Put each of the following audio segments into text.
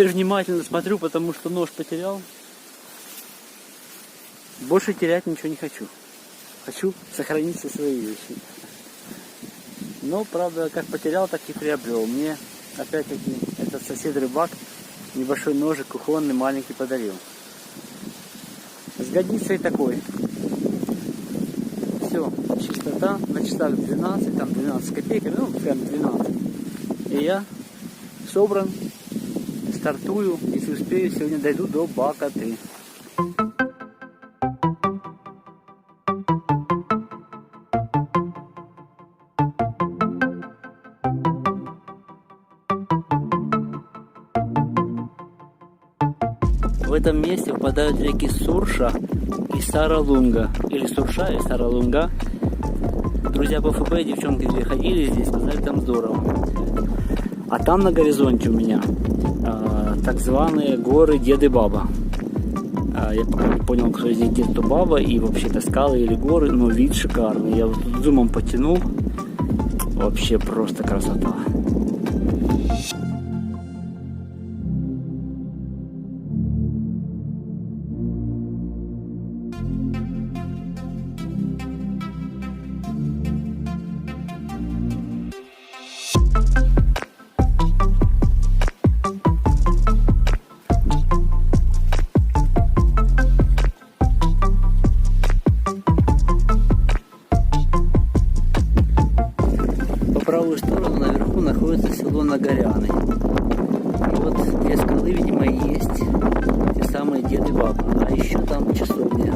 теперь внимательно смотрю, потому что нож потерял. Больше терять ничего не хочу. Хочу сохранить все свои вещи. Но, правда, как потерял, так и приобрел. Мне, опять-таки, этот сосед-рыбак небольшой ножик кухонный маленький подарил. Сгодится и такой. Все, чистота, на часах 12, там 12 копеек, ну, прям 12. И я собран, стартую, если успею, сегодня дойду до Бакаты. В этом месте впадают реки Сурша и Саралунга. Или Сурша и Саралунга. Друзья по ФБ, девчонки две ходили здесь, сказали, там здорово. А там на горизонте у меня так званые горы Дед и Баба. Я пока не понял, кто из них дед, кто баба. И вообще это скалы или горы, но вид шикарный. Я вот зумом потянул. Вообще просто красота. По правую сторону наверху находится село Нагоряны. И вот две скалы, видимо, и есть те самые Дед и Баба. А еще там часовня.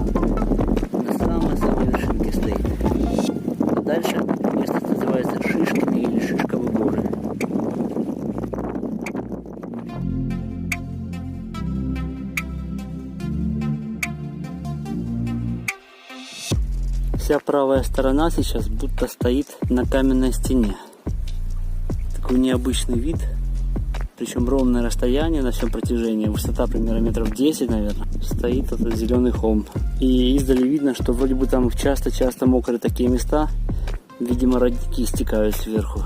На самой-самой вершинке стоит. А дальше место называется Шишкины или Шишковы горы. Вся правая сторона сейчас будто стоит на каменной стене. Такой необычный вид. Причем ровное расстояние на всем протяжении. Высота примерно метров 10, наверное. Стоит этот зеленый холм. И издали видно, что вроде бы там часто-часто мокрые такие места. Видимо, родники стекают сверху.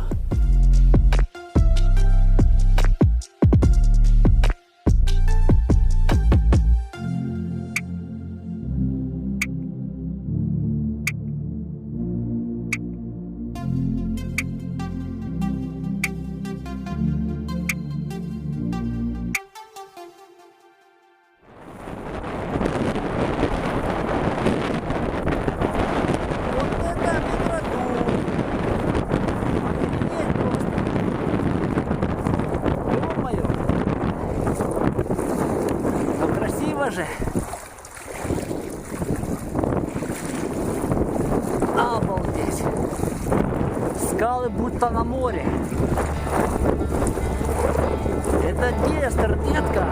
Же. Обалдеть. Скалы будто на море. Это Днестр, детка.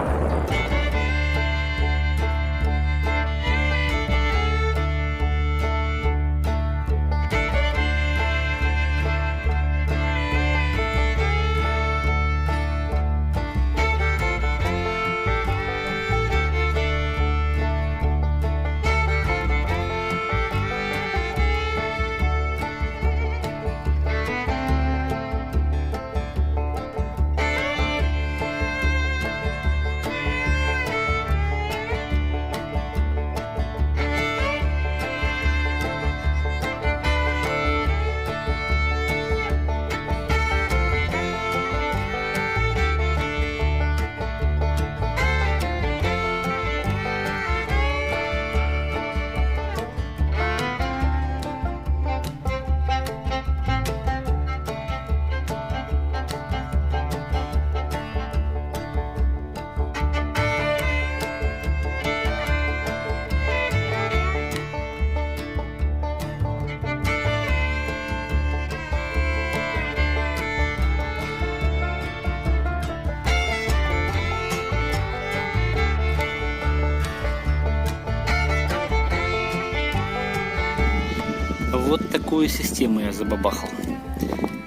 Вот такую систему я забабахал.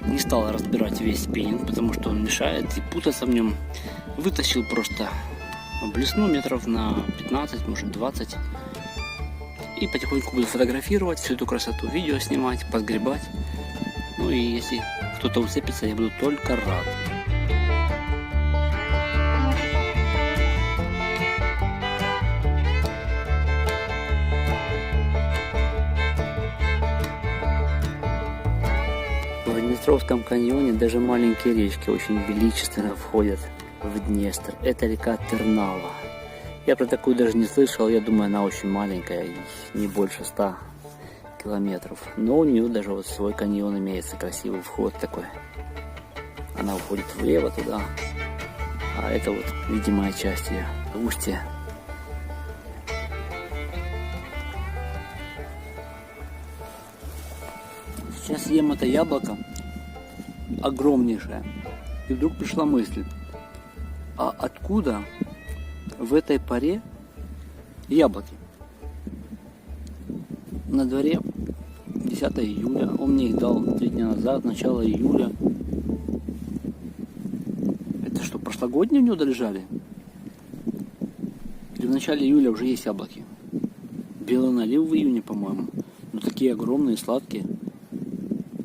Не стал разбирать весь спиннинг, потому что он мешает и путаться в нем. Вытащил просто блесну метров на 15, может 20. И потихоньку буду фотографировать всю эту красоту, видео снимать, подгребать. Ну и если кто-то уцепится, я буду только рад. Днестровском каньоне даже маленькие речки очень величественно входят в Днестр. Это река Тернава. Я про такую даже не слышал, я думаю, она очень маленькая, не больше 100 километров. Но у нее даже вот свой каньон имеется, красивый вход такой. Она уходит влево туда, а это вот видимая часть ее, устье. Сейчас ем это яблоко, огромнейшее, и вдруг пришла мысль, а откуда в этой паре яблоки? На дворе 10 июля, он мне их дал 3 дня назад, начало июля. Это что, прошлогодние у него долежали? Или в начале июля уже есть яблоки? Белый налив в июне, по-моему. Но такие огромные, сладкие.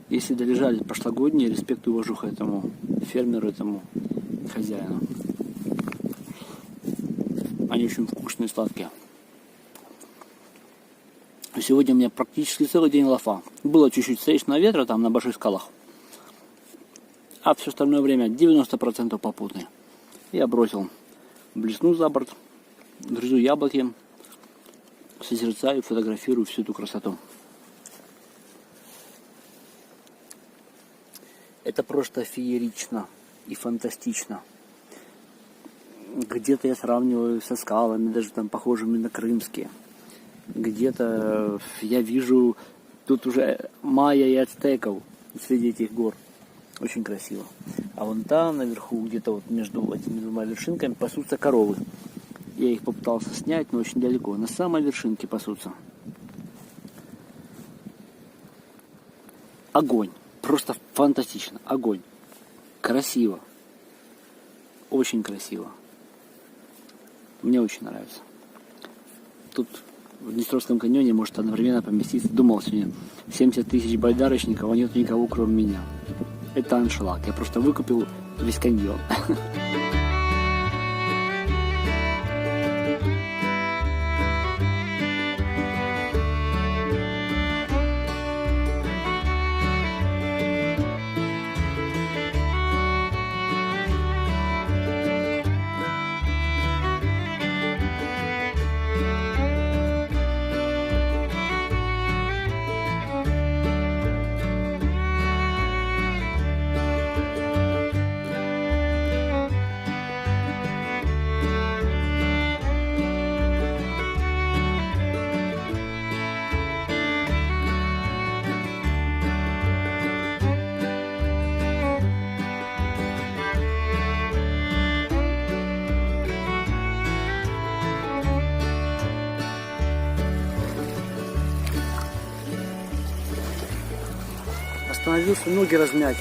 Если долежали прошлогодние, респект и уважуха этому фермеру, этому хозяину. Они очень вкусные, сладкие. Сегодня у меня практически целый день лафа. Было чуть-чуть встречного ветра там на больших скалах. А все остальное время 90% попутный. Я бросил блесну за борт, грызу яблоки, созерцаю, фотографирую всю эту красоту. Это просто феерично и фантастично. Где-то я сравниваю со скалами, даже там похожими на крымские. Где-то я вижу тут уже майя и ацтеков среди этих гор. Очень красиво. А вон там наверху, где-то вот между этими двумя вершинками пасутся коровы. Я их попытался снять, но очень далеко. На самой вершинке пасутся. Огонь. Просто фантастично. Огонь. Красиво. Очень красиво. Мне очень нравится. Тут в Днестровском каньоне может одновременно поместиться, думал сегодня, 70 тысяч байдарочников, а нет никого, кроме меня. Это аншлаг. Я просто выкупил весь каньон. Остановился, ноги размять,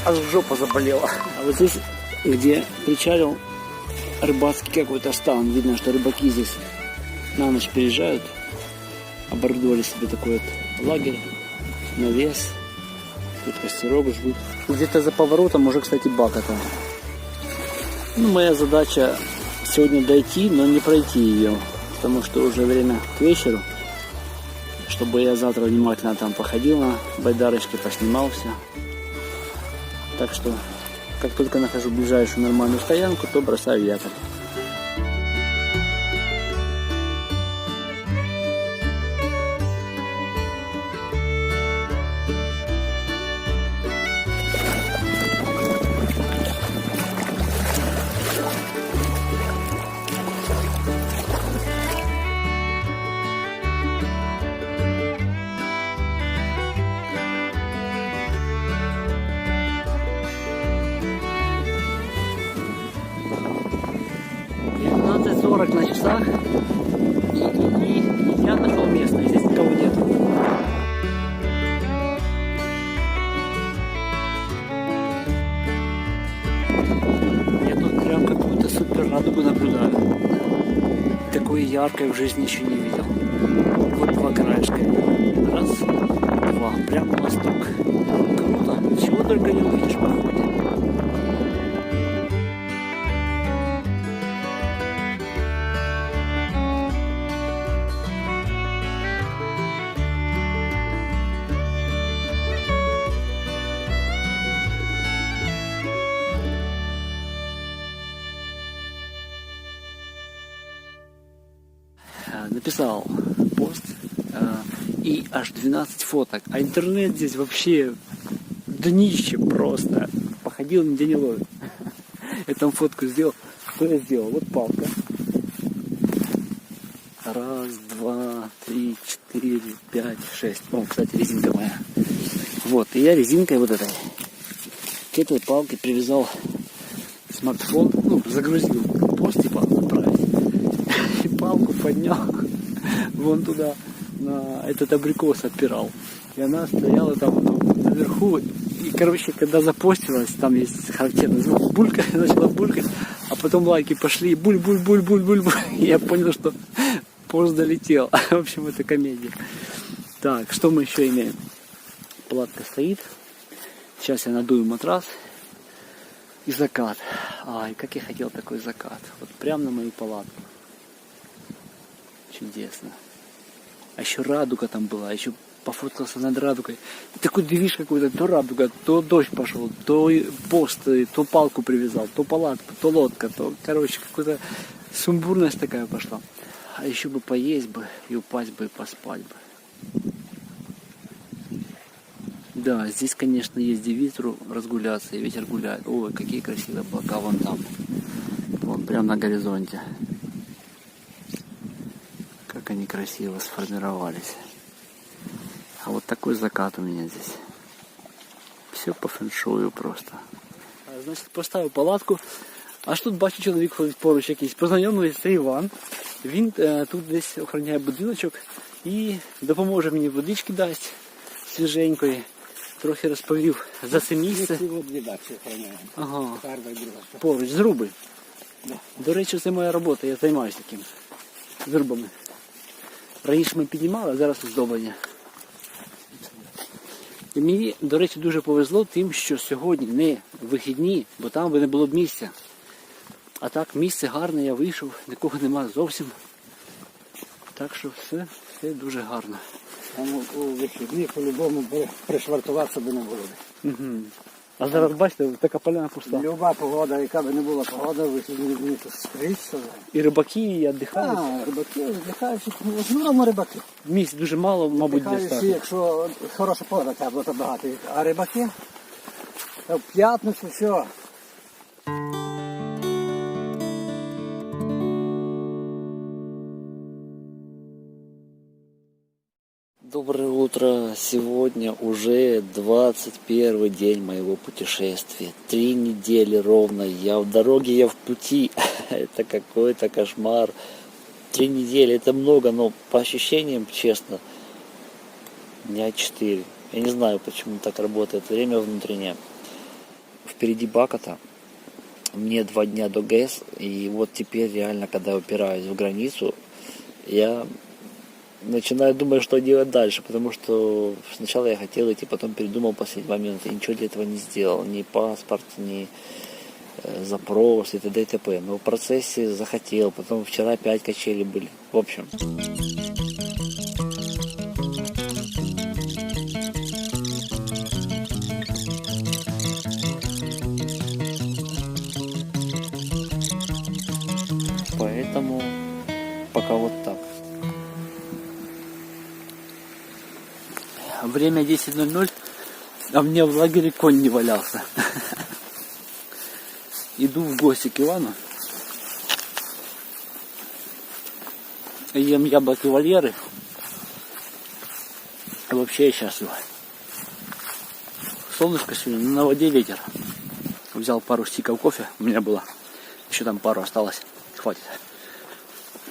аж жопа заболела. А вот здесь, где причалил рыбацкий какой-то стан, видно, что рыбаки здесь на ночь приезжают, оборудовали себе такой вот лагерь, навес, тут костерок ждут. Где-то за поворотом уже, кстати, бака там. Ну, моя задача сегодня дойти, но не пройти ее, потому что уже время к вечеру. Чтобы я завтра внимательно там походил на байдарочке, поснимал все. Так что, как только нахожу ближайшую нормальную стоянку, то бросаю якорь. На часах и я нашел место, и здесь никого нет. Я тут прям какую-то супер радугу наблюдаю. Такой яркой в жизни еще не видел. Вот два краешка. Раз, два. Прямо на восток. Круто. Чего только не увидишь в походе. написал пост и аж 12 фоток. А интернет здесь вообще днище просто. Походил, нигде не ловит. Я там фотку сделал. Что я сделал? Вот палка. Раз, два, три, четыре, пять, шесть. О, кстати, резинка моя. Вот, и я резинкой вот этой к этой палке привязал смартфон, ну, загрузил пост, типа, отправить. И палку поднял вон туда, на этот абрикос отпирал. И она стояла там наверху. И, короче, когда запостилась, там есть характерный звук, булька, начала булькать, а потом лайки пошли, буль-буль-буль-буль-буль-буль. И я понял, что пост долетел. В общем, это комедия. Так, что мы еще имеем? Палатка стоит. Сейчас я надую матрас. И закат. Ай, как я хотел такой закат. Вот прямо на мою палатку. Чудесно. А еще радуга там была. Еще пофоткался над радугой. И такой движ какой-то. То радуга, то дождь пошел, то пост, то палку привязал, то палатку, то лодка, то, короче, какая-то сумбурность такая пошла. А еще бы поесть бы, и упасть бы, и поспать бы. Да, здесь, конечно, есть где ветру разгуляться, и ветер гуляет. Ой, какие красивые облака вон там. Вон, прямо на горизонте. Как они красиво сформировались. А вот такой закат у меня здесь. Все по фэншую просто. Значит, поставил палатку. Аж тут бачу, чоловік ходить поруч якийсь. Познайомився, це Іван. Він тут десь охороняє будиночок і допоможе мені водички дасть свіженької. Трохи розповів за це місце. Ага. Поруч, зруби. Да. До речі, це моя робота, я займаюся таким зрубами. Раніше ми піднімали, а зараз оздоблення. І мені, до речі, дуже повезло тим, що сьогодні не вихідні, бо там би не було б місця. А так, місце гарне, я вийшов, нікого нема зовсім. Так що все дуже гарно. Там у вихідні по-любому пришвартуватися би не було. Угу. А зараз, бачите, така поляна пуста. Люба погода, яка би не була погода, вихідні дні тут скрізь. І рибаки, і віддихають. Так, рибаки віддихають, в основному рибаки. Місць дуже мало, мабуть, десь так. Якщо хороша погода, треба то багато. А рибаки, в п'ятницю все. Доброе утро! Сегодня уже 21 день моего путешествия. 3 недели ровно. Я в дороге, я в пути. Это какой-то кошмар. 3 недели это много, но по ощущениям, честно, дня 4. Я не знаю, почему так работает время внутреннее. Впереди Бакота. Мне 2 дня до ГЭС. И вот теперь реально, когда упираюсь в границу, я начинаю думать, что делать дальше, потому что сначала я хотел идти, потом передумал в последний момент, и ничего для этого не сделал, ни паспорт, ни запрос и т.д. и т.п. Но в процессе захотел, потом вчера опять качели были. В общем. Поэтому пока вот так. Время 10:00, а мне в лагере конь не валялся. Иду в гости к Ивану. Ем яблоки Валеры. И вообще я счастлив. Солнышко сегодня, на воде ветер. Взял пару стиков кофе, у меня было. Еще там пару осталось. Хватит.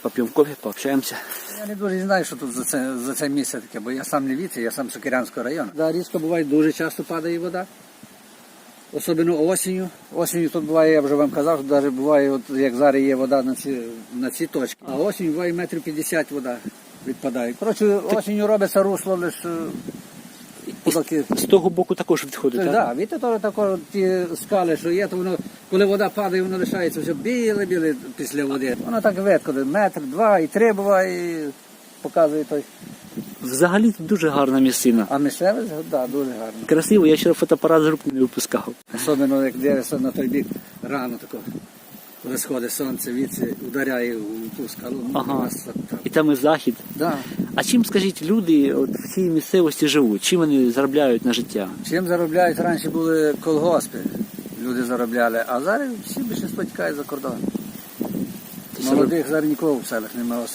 Попьем кофе, пообщаемся. Я не дуже знаю, що тут за це місце таке, бо я сам не віце, я сам з Сокирянського району. Да, різко буває, дуже часто падає вода. Особливо осінню. Осінню тут буває, я вже вам казав, що навіть буває, от, як зараз є вода на ці точки. А осінь буває 1,50 м вода відпадає. Коротше, осінню робиться русло лише поки... З того боку також відходить, так? Так, бачите, то також ті скали, що є, то воно, коли вода падає, воно лишається все біле-біле після води. Воно так видко, 1, 2 і 3 буває, і показує той. Взагалі тут дуже гарна місцина. А місцевість, так, дуже гарно. Красиво, я ще фотоапарат з рук не випускав. Особливо, як дивишся на той бік рано такого. коли сходить сонце, віці ударяє у ту скалу. Ну, Ага. у нас так. І там і захід. Да. А чим, скажіть, люди от в цій місцевості живуть? Чим вони заробляють на життя? Чим заробляють? Раніше були колгоспи, люди заробляли, а зараз всі більше тікають за кордон. Молодих зараз нікого в селах немає,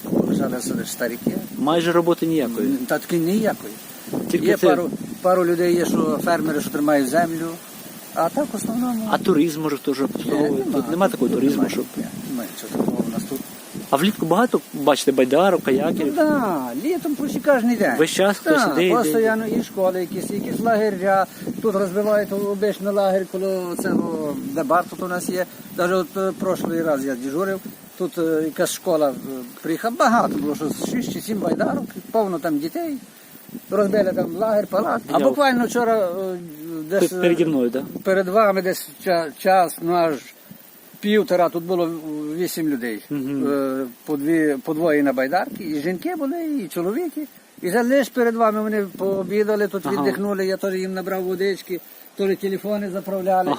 залишилися лише старики. Майже роботи ніякої. Та таки ніякої. Тільки Є це... пару людей, є, що фермери, що тримають землю, а так в основному... А туризм, може, теж обслуговує? Тут нема такого туризму, щоб... Немає, що такого у нас тут. А влітку багато, бачите, байдарок, Ну каякерів? так, літом почти кожен день. Весь час хтось іде, постійно і школи якісь лагеря. Тут розбивають обичний лагерь коло цього, де бар тут у нас є. Навіть от прошлий раз я дежурив, тут якась школа приїхала, багато було, що 6 чи 7 байдарок, повно там дітей. Розбили там лагерь, палат. А Я буквально вчора десь Переді мною, так? Да? перед вами десь час, ну аж півтора, тут було 8 людей. По двоє на байдарки, і жінки були, і чоловіки. І лише перед вами вони пообідали, тут віддихнули, я теж їм набрав водички, теж телефони заправляли,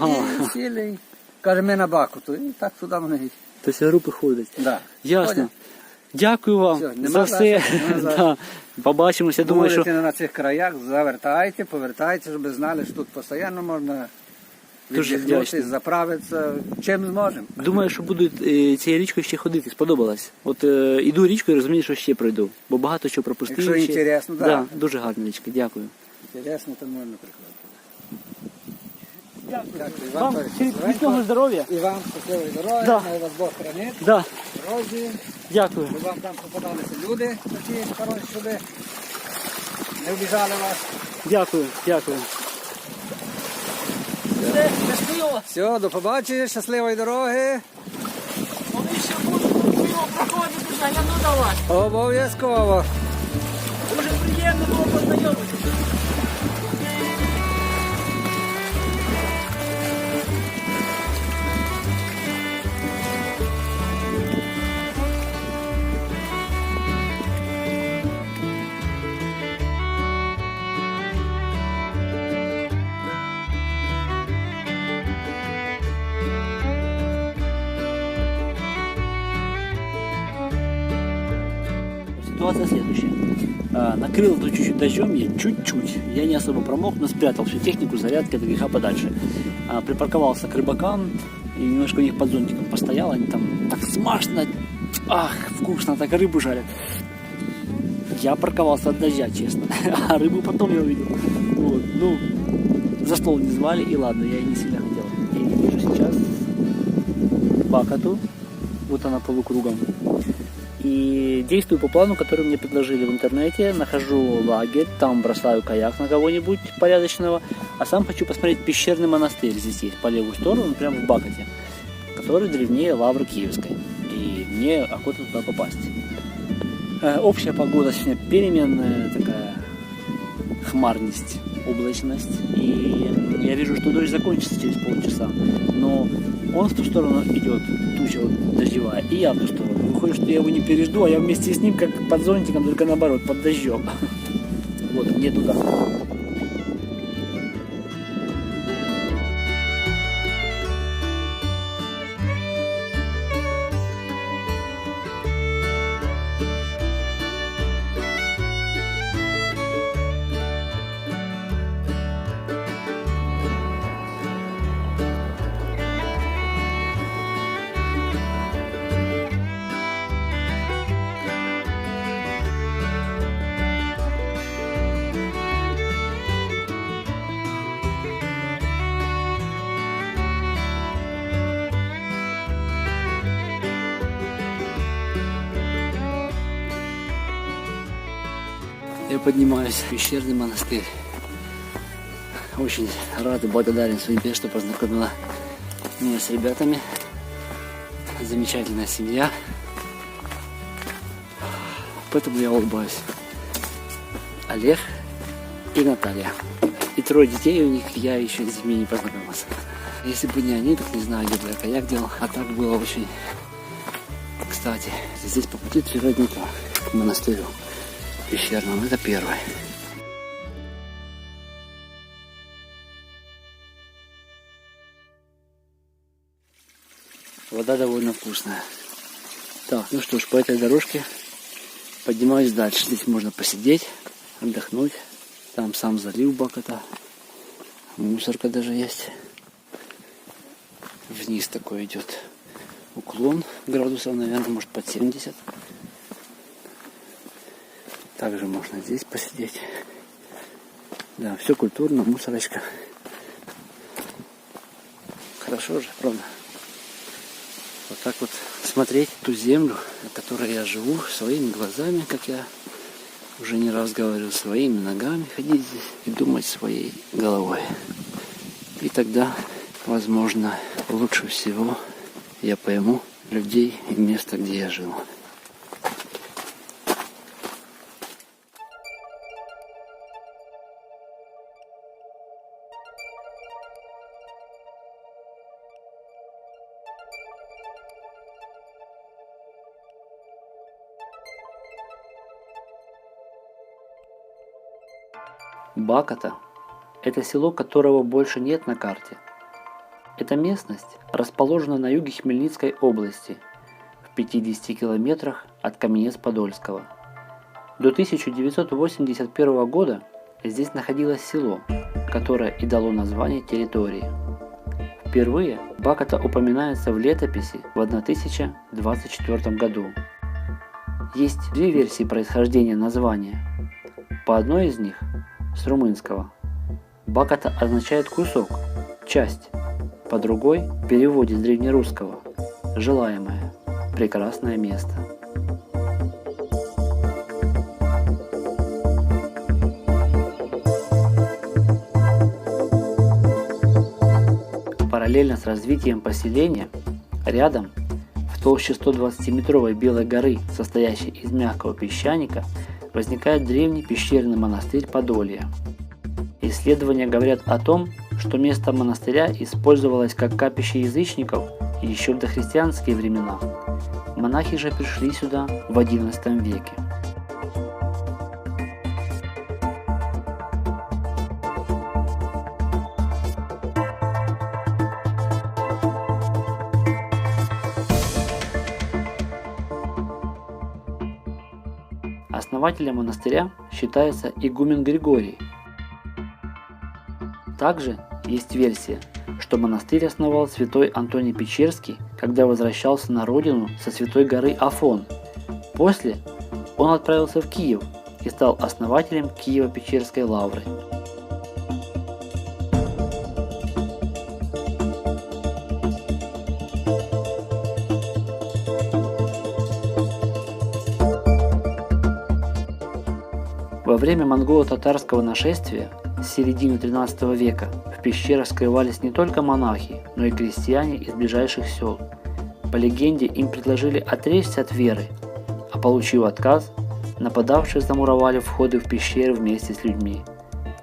і сіли. Каже, ми на Бахмуту. І так туди вони. Тобто групи ходять. Да. Ясно. Ходять. Дякую вам Все, за нема все. за що. Да. Побачимося. Думаю, що Будете на цих краях, завертайте, повертайте, щоб знали, що тут постійно можна Дуже віддихнути, вдячний. заправитися, чим зможемо. думаю, що буду цією річкою ще ходити. Сподобалось. От іду річкою, розумію, що ще пройду. Бо багато чого пропустив. Якщо ще. інтересно, да. да. Дуже гарна річка. Дякую. Інтересно, то можна приходити. Дякую. Вам теж міцного здоров'я. І вам щасливої дороги, Да. хай вас Бог хранить, Да. дорозі, Дякую. щоб вам там попадалися люди такі хороші, щоб не обіжали вас. Дякую. Дякую. Все, щасливо. Все, до побачення, щасливої дороги. Вони ще будуть пиво проходити, загляну до вас. Обов'язково. Дуже приємно було познайомитися. Ситуация следующая. Накрыл тут чуть-чуть дождем, я чуть-чуть. Я не особо промок, но спрятал всю технику зарядки от греха подальше. Припарковался к рыбакам и немножко у них под зонтиком постоял. Они там так смачно, ах, вкусно, так рыбу жарят. Я парковался от дождя, честно. А рыбу потом я увидел. Вот. Ну, за стол не звали, и ладно, я и не сильно хотел. Я не вижу сейчас Бакату. Вот она полукругом. И действую по плану, который мне предложили в интернете. Нахожу лагерь, там бросаю каяк на кого-нибудь порядочного. А сам хочу посмотреть пещерный монастырь. Здесь есть по левую сторону, прямо в Бакате, который древнее Лавры Киевской. И мне охота туда попасть. Общая погода сегодня переменная, такая хмарность, облачность. И я вижу, что дождь закончится через полчаса. Но он в ту сторону идет, туча вот дождевая, и я в ту сторону. Выходит, что я его не пережду, а я вместе с ним как под зонтиком, только наоборот, под дождем. Вот, мне туда. Я поднимаюсь в пещерный монастырь. Очень рад и благодарен судьбе, что познакомила меня с ребятами. Замечательная семья. Поэтому я улыбаюсь. Олег и Наталья. И 3 детей у них, я еще с ними не познакомился. Если бы не они, так не знаю, где бы я каяк делал. А так было очень кстати. Здесь по пути 3 родника к монастырю пещерному. Это первый. вода довольно вкусная. Так, ну что ж, по этой дорожке поднимаюсь дальше. Здесь можно посидеть, отдохнуть. Там сам залив Бакота. Мусорка даже есть. Вниз такой идет уклон градусов, наверное, может под 70. Также можно здесь посидеть. Да, все культурно, мусорочка. Хорошо же, правда? Вот так вот смотреть ту землю, на которой я живу, своими глазами, как я уже не раз говорил, своими ногами ходить здесь и думать своей головой. И тогда, возможно, лучше всего я пойму людей и место, где я жил. Бакота – это село, которого больше нет на карте. Эта местность расположена на юге Хмельницкой области, в 50 километрах от Каменец-Подольского. До 1981 года здесь находилось село, которое и дало название территории. Впервые Бакота упоминается в летописи в 1024 году. Есть две версии происхождения названия. По одной из них, с румынского, Бакота означает кусок, часть. По другой, в переводе с древнерусского, желаемое, прекрасное место. Параллельно с развитием поселения, рядом, в толще 120-метровой Белой горы, состоящей из мягкого песчаника, возникает древний пещерный монастырь Подолья. Исследования говорят о том, что место монастыря использовалось как капище язычников еще в дохристианские времена. Монахи же пришли сюда в XI веке. Основателем монастыря считается игумен Григорий. Также есть версия, что монастырь основал святой Антоний Печерский, когда возвращался на родину со святой горы Афон. После он отправился в Киев и стал основателем Киево-Печерской лавры. Во время монголо-татарского нашествия с середины XIII века в пещерах скрывались не только монахи, но и крестьяне из ближайших сел. По легенде, им предложили отречься от веры, а получив отказ, нападавшие замуровали входы в пещеры вместе с людьми.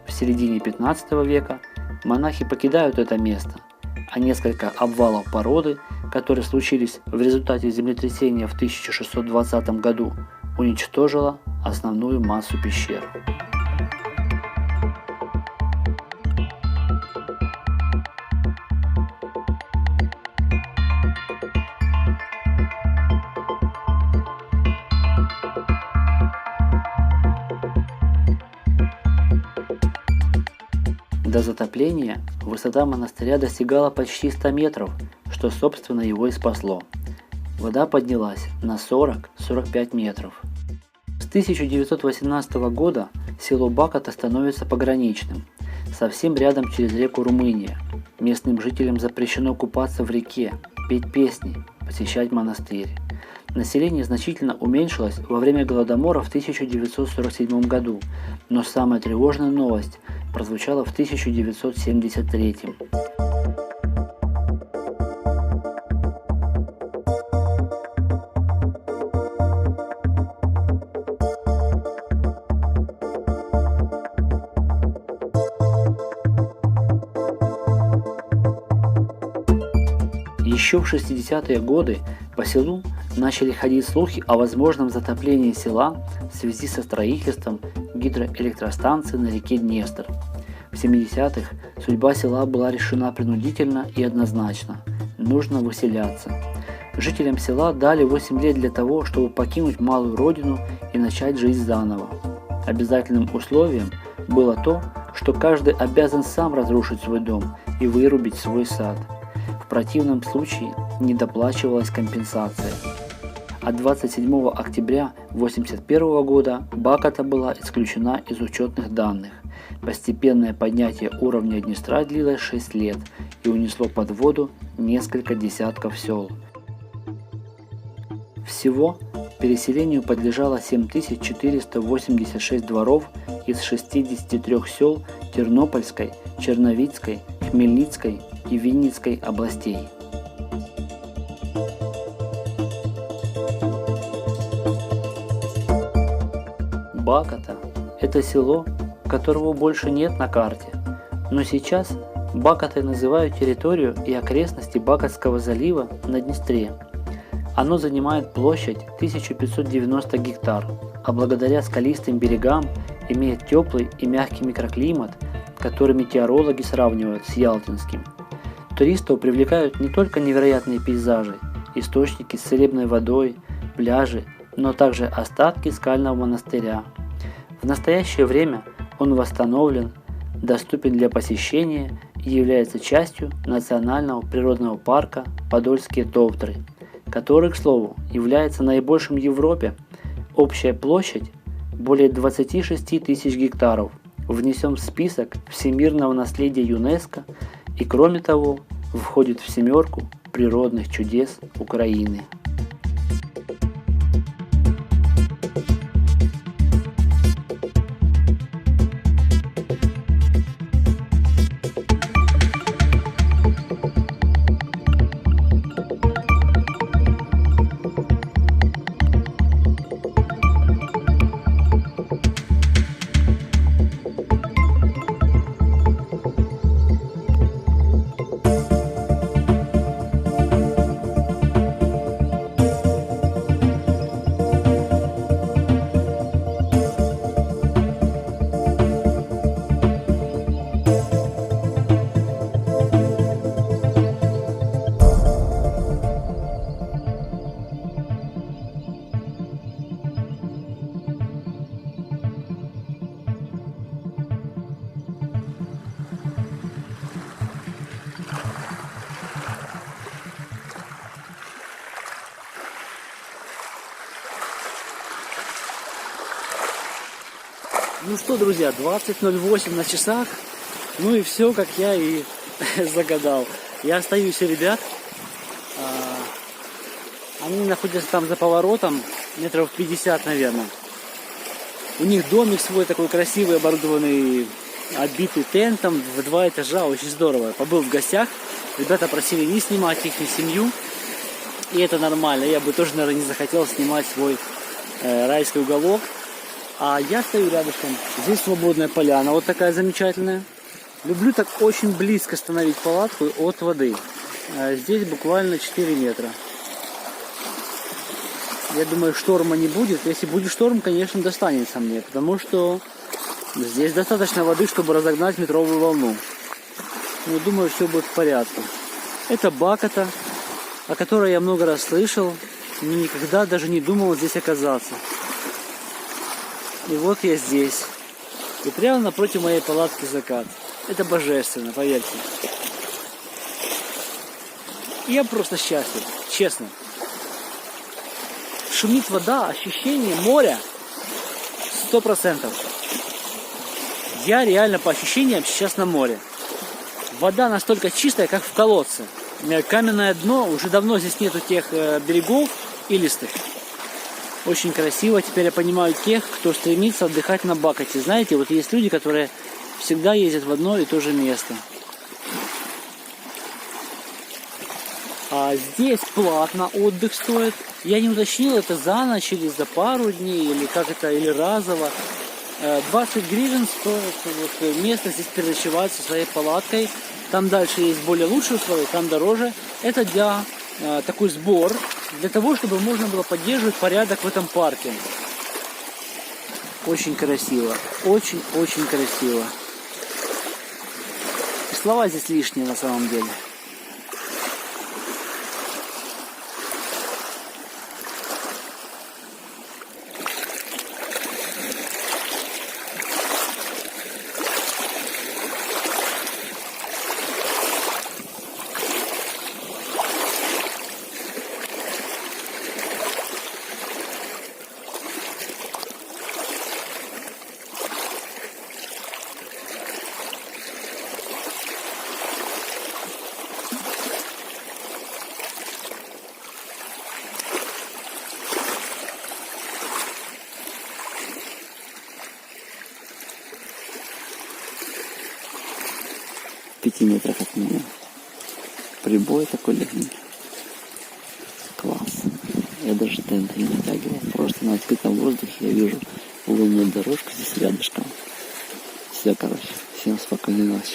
В середине XV века монахи покидают это место, а несколько обвалов породы, которые случились в результате землетрясения в 1620 году, уничтожило основную массу пещер. До затопления высота монастыря достигала почти 100 метров, что собственно его и спасло. Вода поднялась на 40-45 метров. С 1918 года село Бакота становится пограничным. Совсем рядом через реку Румыния. Местным жителям запрещено купаться в реке, петь песни, посещать монастырь. Население значительно уменьшилось во время Голодомора в 1947 году, но самая тревожная новость прозвучала в 1973. Еще в 60-е годы по селу начали ходить слухи о возможном затоплении села в связи со строительством гидроэлектростанции на реке Днестр. В 70-х судьба села была решена принудительно и однозначно – нужно выселяться. жителям села дали 8 лет для того, чтобы покинуть малую родину и начать жизнь заново. Обязательным условием было то, что каждый обязан сам разрушить свой дом и вырубить свой сад. В противном случае не доплачивалась компенсация. А 27 октября 1981 года Баката была исключена из учетных данных. Постепенное поднятие уровня Днестра длилось 6 лет и унесло под воду несколько десятков сел. Всего переселению подлежало 7486 дворов из 63 сел Тернопольской, Черновицкой, Хмельницкой и Винницкой областей. Баката – это село, которого больше нет на карте, но сейчас Бакатой называют территорию и окрестности Бакатского залива на Днестре. Оно занимает площадь 1590 гектар, а благодаря скалистым берегам имеет теплый и мягкий микроклимат, который метеорологи сравнивают с ялтинским. Туристов привлекают не только невероятные пейзажи, источники с целебной водой, пляжи, но также остатки скального монастыря. В настоящее время он восстановлен, доступен для посещения и является частью национального природного парка Подольские Товтры, который, к слову, является наибольшим в Европе. Общая площадь более 26 тысяч гектаров, внесен в список всемирного наследия ЮНЕСКО и, кроме того, входит в семерку природных чудес Украины. Ну что, друзья, 20:08 на часах. Ну и все, как я и загадал. Я остаюсь у ребят. Они находятся там за поворотом, метров 50, наверное. У них домик свой такой красивый, оборудованный, оббитый тентом в 2 этажа. Очень здорово. Побыл в гостях. Ребята просили не снимать их семью. И это нормально. Я бы тоже, наверное, не захотел снимать свой райский уголок. А я стою рядышком. Здесь свободная поляна, вот такая замечательная. Люблю так очень близко становить палатку от воды. Здесь буквально 4 метра. Я думаю, шторма не будет. Если будет шторм, конечно, достанется мне. Потому что здесь достаточно воды, чтобы разогнать метровую волну. Но думаю, все будет в порядке. Это Баката, о которой я много раз слышал, но никогда даже не думал здесь оказаться. И вот я здесь. И прямо напротив моей палатки закат. Это божественно, поверьте. Я просто счастлив, честно. Шумит вода, ощущение моря 100%. Я реально по ощущениям сейчас на море. Вода настолько чистая, как в колодце. Каменное дно, уже давно здесь нету тех берегов илистых. Очень красиво. Теперь я понимаю тех, кто стремится отдыхать на Бакате. Знаете, вот есть люди, которые всегда ездят в одно и то же место. А здесь платно отдых стоит. Я не уточнил, это за ночь или за пару дней, или как это, или разово. 20 гривен стоит вот место здесь переночевать со своей палаткой. Там дальше есть более лучшие условия, там дороже. Это для такой сбор, для того, чтобы можно было поддерживать порядок в этом парке. Очень красиво, очень-очень красиво. И слова здесь лишние на самом деле. 5 метрах от меня. Прибой такой легенький. Класс. Я даже тент не натягивал. Просто на открытом воздухе я вижу лунную дорожку здесь рядышком. Все, короче. Всем спокойной ночи.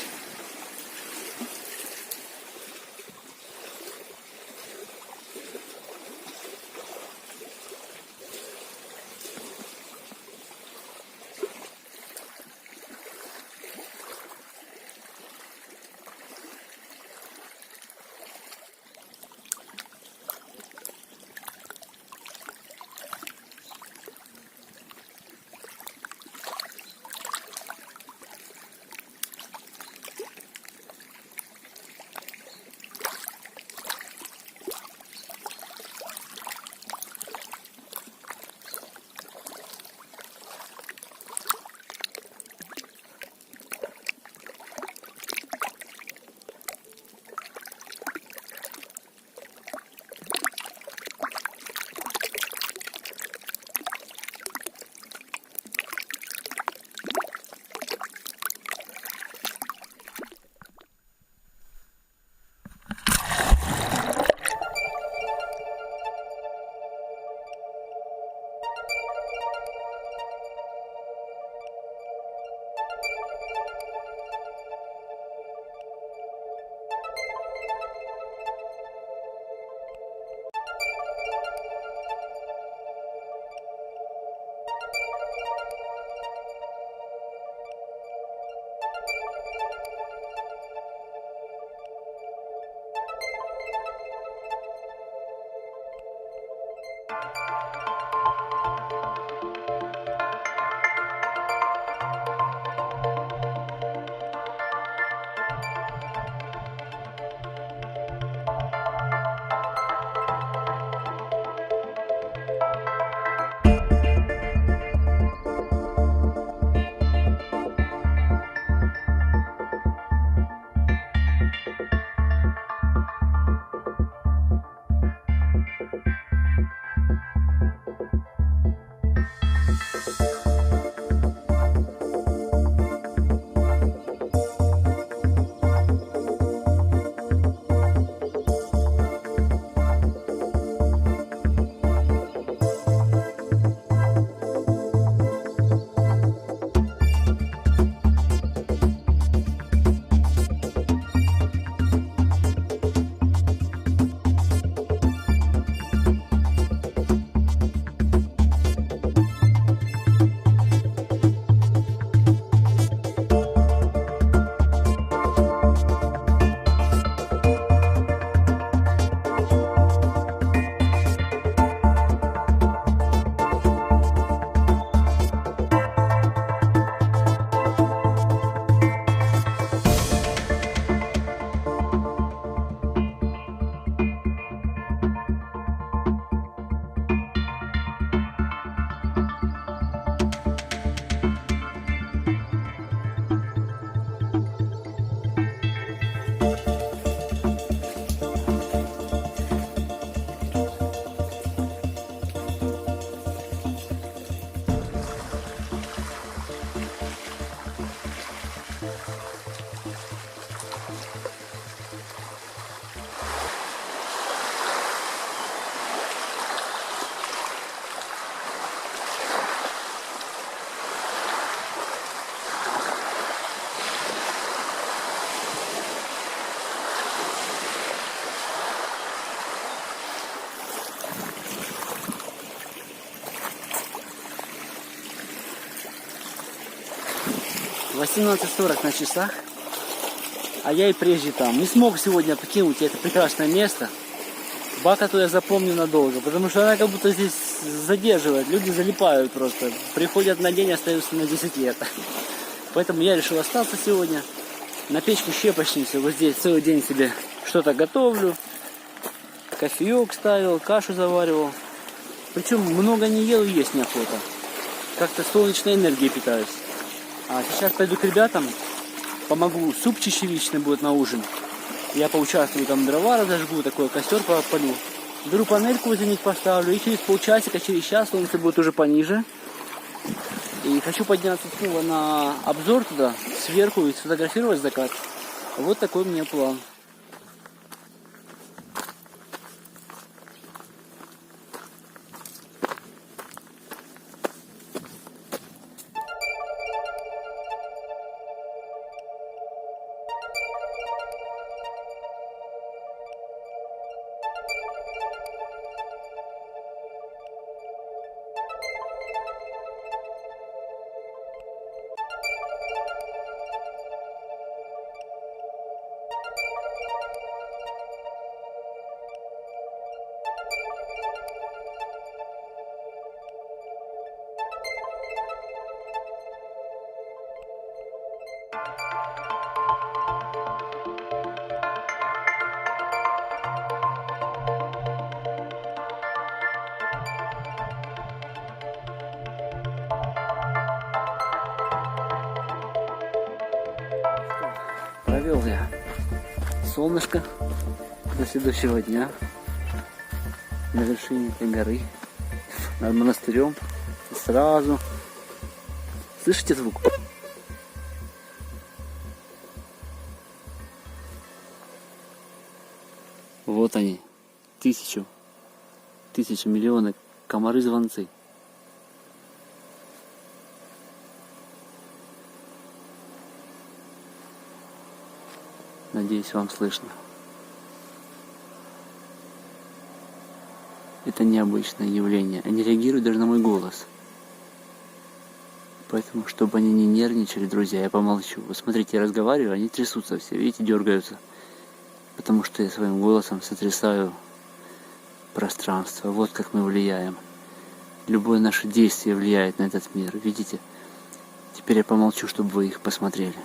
«18:40 на часах, а я и прежде там. Не смог сегодня покинуть это прекрасное место. Бакату я запомню надолго, потому что она как будто здесь задерживает. Люди залипают просто. Приходят на день, остаются на 10 лет. Поэтому я решил остаться сегодня. На печке щепочницы вот здесь целый день себе что-то готовлю. Кофеек ставил, кашу заваривал. Причем много не ел и есть неохота. Как-то солнечной энергией питаюсь. А сейчас пойду к ребятам, помогу, суп чечевичный будет на ужин. Я поучаствую, там дрова разожгу, такой костер попалю. Беру панельку возле них поставлю, и через полчасика, через час солнце будет уже пониже. И хочу подняться снова на обзор туда, сверху, и сфотографировать закат. Вот такой у меня план. Провел я солнышко до следующего дня на вершине этой горы над монастырем. И сразу слышите звук? Вот они, тысячи, миллионы комары-звонцы. Надеюсь, вам слышно. Это необычное явление. Они реагируют даже на мой голос. Поэтому, чтобы они не нервничали, друзья, я помолчу. Вот смотрите, я разговариваю, они трясутся все, видите, дергаются. Потому что я своим голосом сотрясаю пространство. Вот как мы влияем. Любое наше действие влияет на этот мир, видите? Теперь я помолчу, чтобы вы их посмотрели.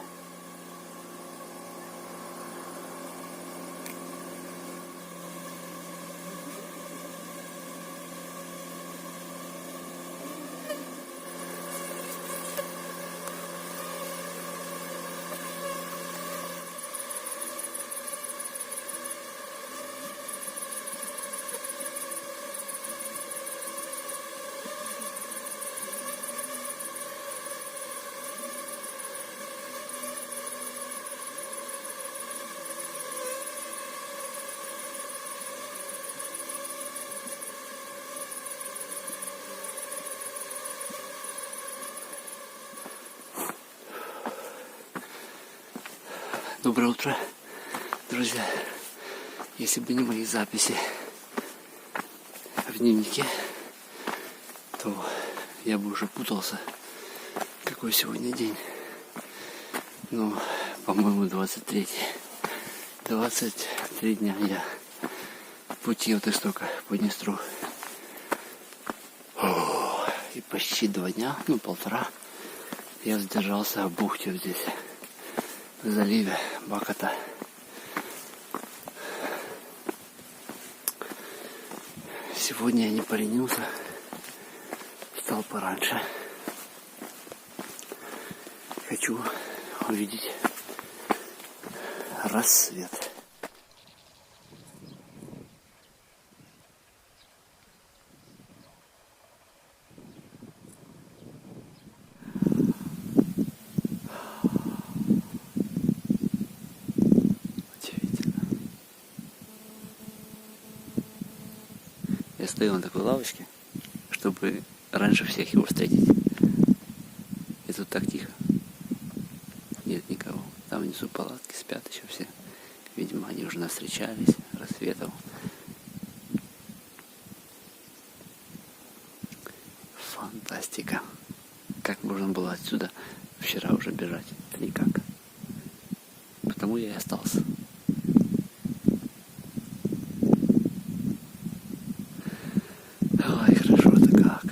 Доброе утро, друзья. Если бы не мои записи в дневнике, то я бы уже путался, какой сегодня день. Ну, по-моему, 23 дня я в пути от истока по Днестру. И почти 2 дня, ну 1,5, я задержался в бухте вот здесь, в заливе Баката. Сегодня я не поленился, встал пораньше. Хочу увидеть рассвет. Я стою на такой лавочке, чтобы раньше всех его встретить. И тут так тихо. Нет никого. Там внизу палатки спят еще все. Видимо, они уже навстречались рассветом. Фантастика. Как можно было отсюда вчера уже бежать? Никак. Потому я и остался. Ой, хорошо-то как.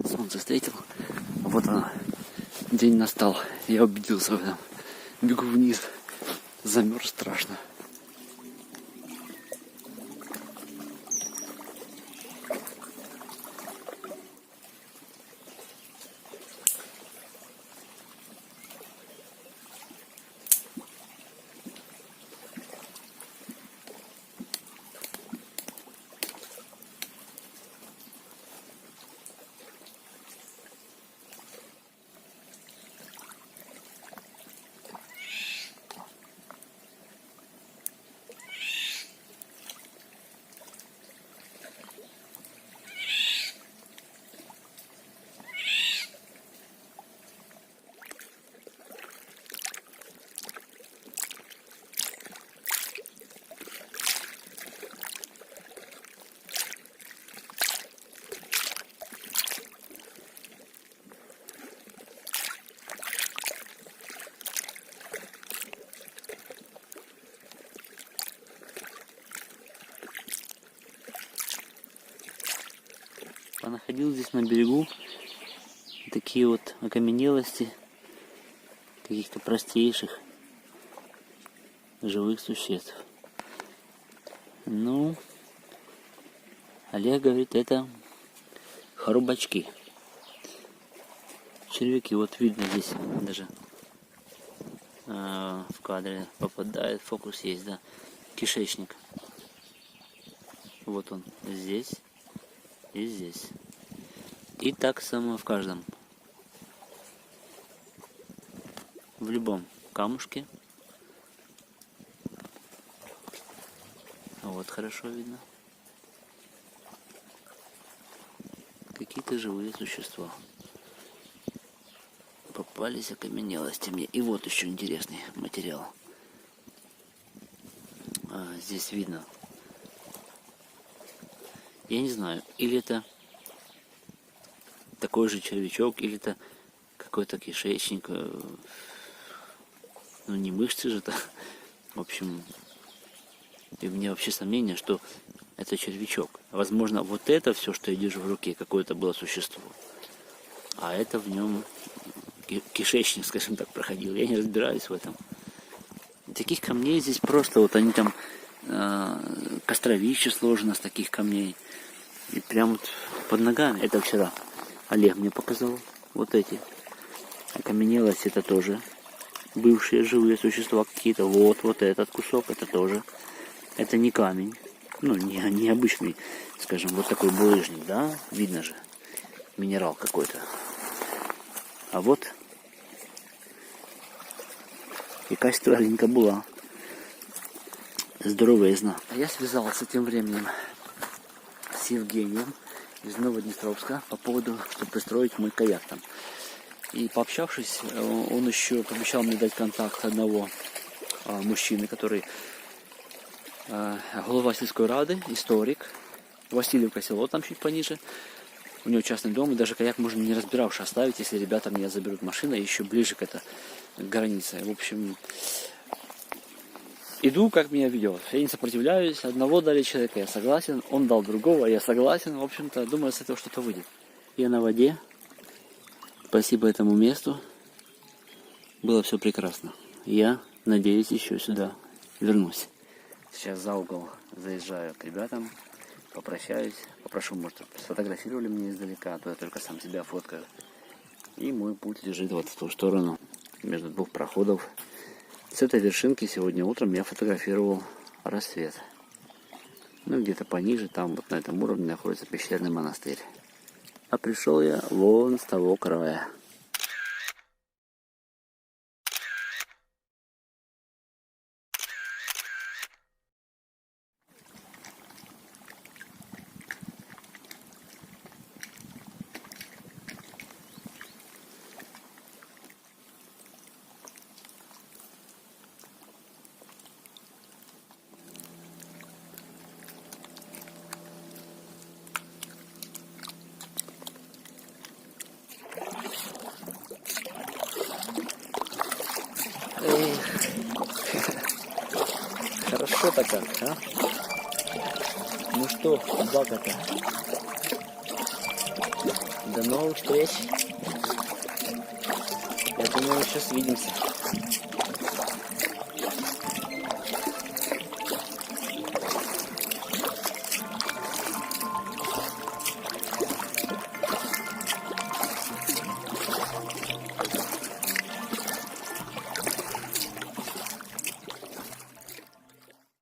Солнце встретил. Вот оно. День настал. Я убедился в этом. Бегу вниз. Замерз страшно. Понаходил здесь на берегу такие вот окаменелости каких-то простейших живых существ. Ну, Олег говорит, это хрубачки. Червяки, вот видно здесь даже в кадре попадает, фокус есть, да, кишечник. Вот он здесь и здесь. И так само в каждом. В любом камушке. Вот хорошо видно. Какие-то живые существа. Попались окаменелости мне. И вот еще интересный материал. Здесь видно. Я не знаю, или это такой же червячок, или это какой-то кишечник. Ну не мышцы же это. В общем, и у меня вообще сомнение, что это червячок. Возможно, вот это все, что я держу в руке, какое-то было существо. А это в нем кишечник, скажем так, проходил. Я не разбираюсь в этом. Таких камней здесь просто, вот они там, костровище сложено с таких камней. И прям вот под ногами. Это вчера Олег мне показал. Вот эти окаменелости, это тоже бывшие живые существа какие-то. Вот этот кусок, это тоже. Это не камень. Ну, не обычный, скажем, вот такой булыжник, да? Видно же. Минерал какой-то. А вот якась тралинка была. Здоровезна. А я связался тем временем с Евгением из Новоднестровска по поводу, чтобы пристроить мой каяк там. И пообщавшись, он еще пообещал мне дать контакт одного мужчины, который голова сельской рады, историк, Васильевка село, там чуть пониже. У него частный дом, и даже каяк можно не разбиравши оставить, если ребята меня заберут машину еще ближе к границе. В общем, иду, как меня ведет. Я не сопротивляюсь. Одного дали человека, я согласен. Он дал другого, я согласен. В общем-то, думаю, с этого что-то выйдет. Я на воде. Спасибо этому месту. Было все прекрасно. Я надеюсь, еще сюда вернусь. Сейчас за угол заезжаю к ребятам. Попрощаюсь, попрошу, может, сфотографировали меня издалека, а то я только сам себя фоткаю. И мой путь лежит вот в ту сторону, между двух проходов. С этой вершинки сегодня утром я фотографировал рассвет. Ну, где-то пониже, там вот на этом уровне находится пещерный монастырь. А пришел я вон с того края. Хорошо-то как, а? Ну что, собака-то? До новых встреч. Я думаю, сейчас увидимся.